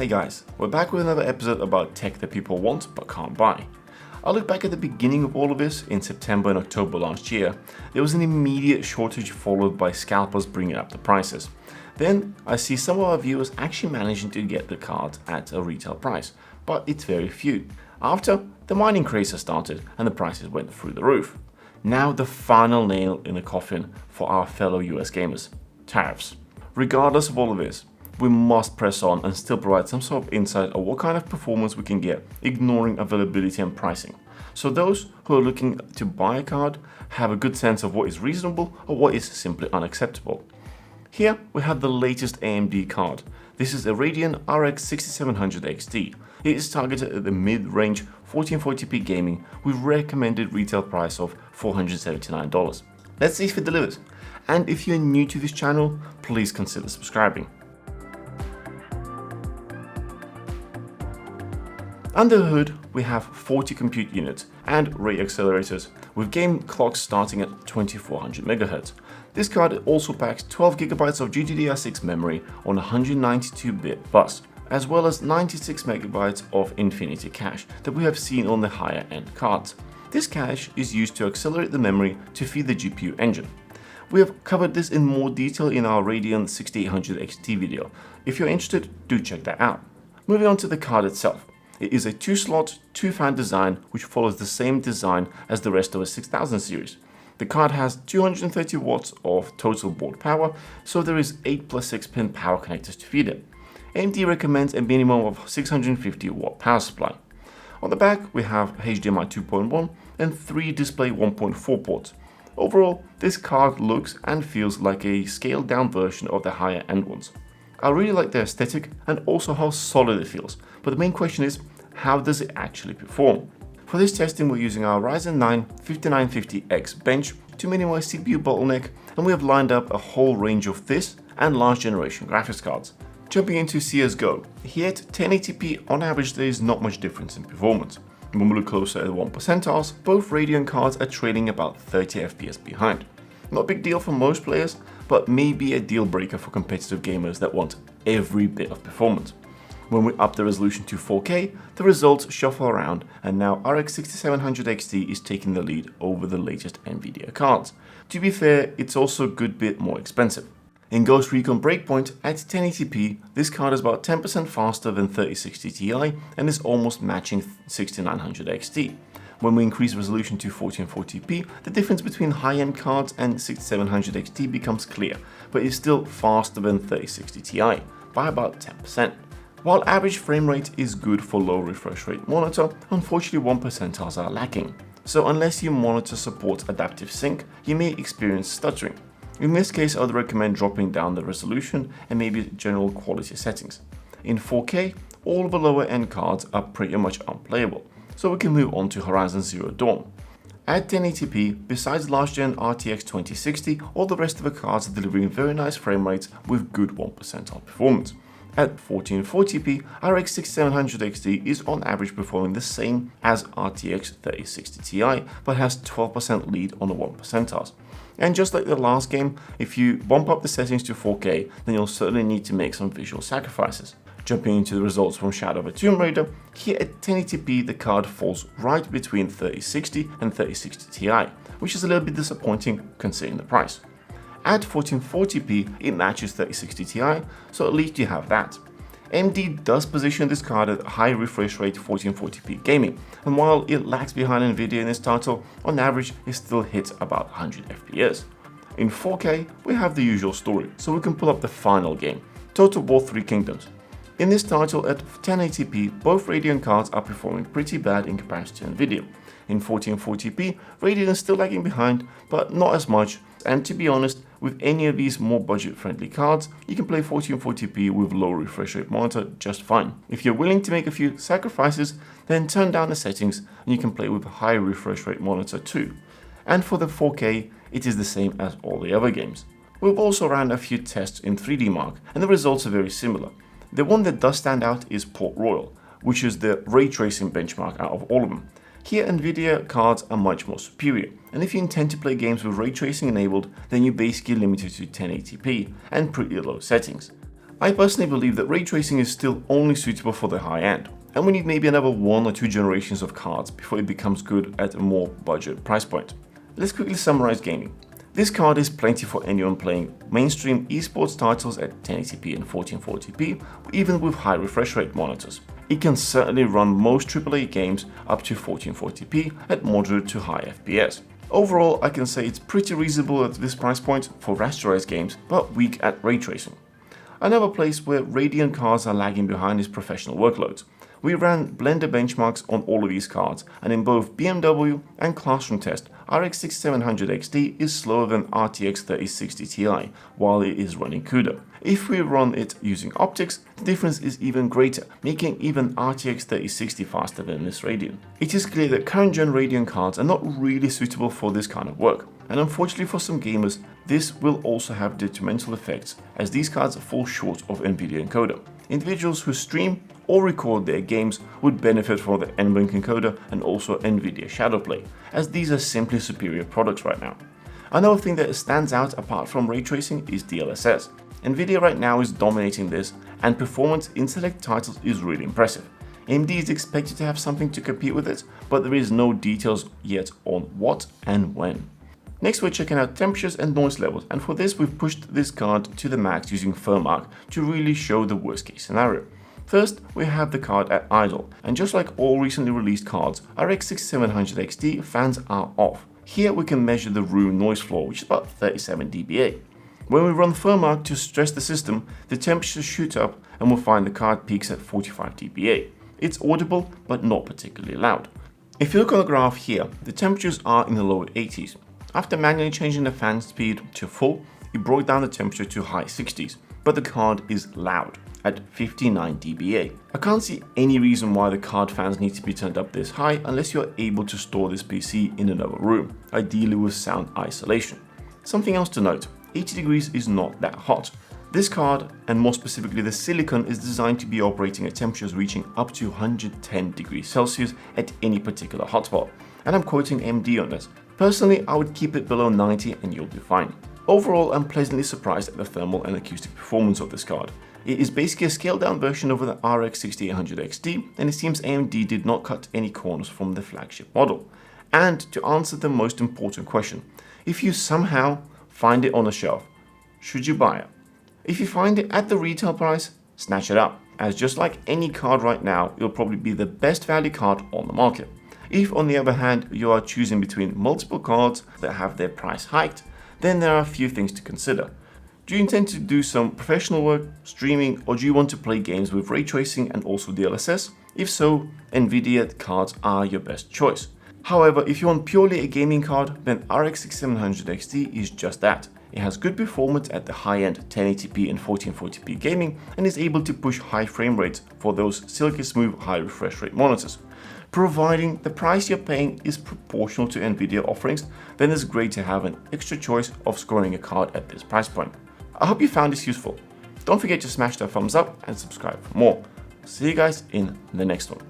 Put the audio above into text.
Hey guys, we're back with another episode about tech that people want but can't buy. I look back at the beginning of all of this in September and October last year. There was an immediate shortage followed by scalpers bringing up the prices. Then I see some of our viewers actually managing to get the cards at a retail price, but it's very few. After, the mining craze has started and the prices went through the roof. Now the final nail in the coffin for our fellow US gamers: tariffs. Regardless of all of this, we must press on and still provide some sort of insight of what kind of performance we can get, ignoring availability and pricing. So those who are looking to buy a card have a good sense of what is reasonable or what is simply unacceptable. Here we have the latest AMD card. This is a Radeon RX 6700 XT. It is targeted at the mid-range 1440p gaming with recommended retail price of $479. Let's see if it delivers. And if you're new to this channel, please consider subscribing. Under the hood, we have 40 compute units and ray accelerators with game clocks starting at 2400 MHz. This card also packs 12GB of GDDR6 memory on a 192-bit bus, as well as 96 MB of Infinity cache that we have seen on the higher end cards. This cache is used to accelerate the memory to feed the GPU engine. We have covered this in more detail in our Radeon 6800 XT video. If you're interested, do check that out. Moving on to the card itself. It is a 2-slot, 2-fan design which follows the same design as the rest of the 6000 series. The card has 230 watts of total board power, so there is 8 plus 6 pin power connectors to feed it. AMD recommends a minimum of 650 watt power supply. On the back we have HDMI 2.1 and 3 display 1.4 ports. Overall, this card looks and feels like a scaled down version of the higher end ones. I really like the aesthetic and also how solid it feels, but the main question is, how does it actually perform? For this testing we're using our Ryzen 9 5950X bench to minimize CPU bottleneck, and we have lined up a whole range of this and last generation graphics cards. Jumping into CSGO, here at 1080p on average there is not much difference in performance. When we look closer at the 1%, both Radeon cards are trailing about 30 FPS behind. Not a big deal for most players, but maybe a deal breaker for competitive gamers that want every bit of performance. When we up the resolution to 4K, the results shuffle around, and now RX 6700 XT is taking the lead over the latest Nvidia cards. To be fair, it's also a good bit more expensive. In Ghost Recon Breakpoint, at 1080p, this card is about 10% faster than 3060 Ti and is almost matching 6900 XT. When we increase resolution to 1440p, the difference between high-end cards and 6700 XT becomes clear, but is still faster than 3060 Ti by about 10%. While average frame rate is good for low refresh rate monitor, unfortunately 1% are lacking. So unless your monitor supports adaptive sync, you may experience stuttering. In this case, I would recommend dropping down the resolution and maybe general quality settings. In 4K, all the lower end cards are pretty much unplayable, so we can move on to Horizon Zero Dawn. At 1080p, besides last gen RTX 2060, all the rest of the cards are delivering very nice frame rates with good 1% performance. At 1440p, RX 6700 XT is on average performing the same as RTX 3060 Ti, but has 12% lead on the 1%. And just like the last game, if you bump up the settings to 4K, then you'll certainly need to make some visual sacrifices. Jumping into the results from Shadow of a Tomb Raider, here at 1080p the card falls right between 3060 and 3060 Ti, which is a little bit disappointing considering the price. At 1440p it matches 3060 Ti, so at least you have that. AMD does position this card at high refresh rate 1440p gaming, and while it lags behind Nvidia in this title, on average it still hits about 100 FPS. In 4K we have the usual story, so we can pull up the final game, Total War 3 Kingdoms. In this title at 1080p, both Radeon cards are performing pretty bad in comparison to Nvidia. In 1440p, Radeon is still lagging behind, but not as much, and to be honest, with any of these more budget-friendly cards, you can play 1440p with low refresh rate monitor just fine. If you're willing to make a few sacrifices, then turn down the settings and you can play with a high refresh rate monitor too. And for the 4K, it is the same as all the other games. We've also ran a few tests in 3D Mark, and the results are very similar. The one that does stand out is Port Royal, which is the ray tracing benchmark out of all of them. Here Nvidia cards are much more superior, and if you intend to play games with ray tracing enabled, then you're basically limited to 1080p and pretty low settings. I personally believe that ray tracing is still only suitable for the high end, and we need maybe another 1 or 2 generations of cards before it becomes good at a more budget price point. Let's quickly summarize gaming. This card is plenty for anyone playing mainstream esports titles at 1080p and 1440p, even with high refresh rate monitors. It can certainly run most AAA games up to 1440p at moderate to high FPS. Overall, I can say it's pretty reasonable at this price point for rasterized games, but weak at ray tracing. Another place where Radeon cards are lagging behind is professional workloads. We ran Blender benchmarks on all of these cards, and in both BMW and classroom test, RX 6700 XT is slower than RTX 3060 Ti while it is running CUDA. If we run it using optics, the difference is even greater, making even RTX 3060 faster than this Radeon. It is clear that current gen Radeon cards are not really suitable for this kind of work, and unfortunately for some gamers, this will also have detrimental effects as these cards fall short of NVIDIA encoder. Individuals who stream or record their games would benefit from the NVENC encoder and also NVIDIA Shadowplay, as these are simply superior products right now. Another thing that stands out apart from ray tracing is DLSS. NVIDIA right now is dominating this, and performance in select titles is really impressive. AMD is expected to have something to compete with it, but there is no details yet on what and when. Next, we're checking out temperatures and noise levels, and for this we've pushed this card to the max using FirmArc to really show the worst case scenario. First, we have the card at idle, and just like all recently released cards, RX 6700 XT fans are off. Here we can measure the room noise floor, which is about 37 dBA. When we run FirmArc to stress the system, the temperatures shoot up and we'll find the card peaks at 45 dBA. It's audible, but not particularly loud. If you look on the graph here, the temperatures are in the lower 80s. After manually changing the fan speed to full, it brought down the temperature to high 60s, but the card is loud at 59 dBA. I can't see any reason why the card fans need to be turned up this high unless you're able to store this PC in another room, ideally with sound isolation. Something else to note, 80 degrees is not that hot. This card, and more specifically the silicon, is designed to be operating at temperatures reaching up to 110 degrees Celsius at any particular hotspot, and I'm quoting AMD on this. Personally, I would keep it below 90 and you'll be fine. Overall, I'm pleasantly surprised at the thermal and acoustic performance of this card. It is basically a scaled down version of the RX 6800 XT, and it seems AMD did not cut any corners from the flagship model. And to answer the most important question, if you somehow find it on a shelf, should you buy it? If you find it at the retail price, snatch it up, as just like any card right now, it'll probably be the best value card on the market. If, on the other hand, you are choosing between multiple cards that have their price hiked, then there are a few things to consider. Do you intend to do some professional work, streaming, or do you want to play games with ray tracing and also DLSS? If so, NVIDIA cards are your best choice. However, if you want purely a gaming card, then RX 6700 XT is just that. It has good performance at the high-end 1080p and 1440p gaming and is able to push high frame rates for those silky smooth high refresh rate monitors. Providing the price you're paying is proportional to NVIDIA offerings, then it's great to have an extra choice of scoring a card at this price point. I hope you found this useful. Don't forget to smash that thumbs up and subscribe for more. See you guys in the next one.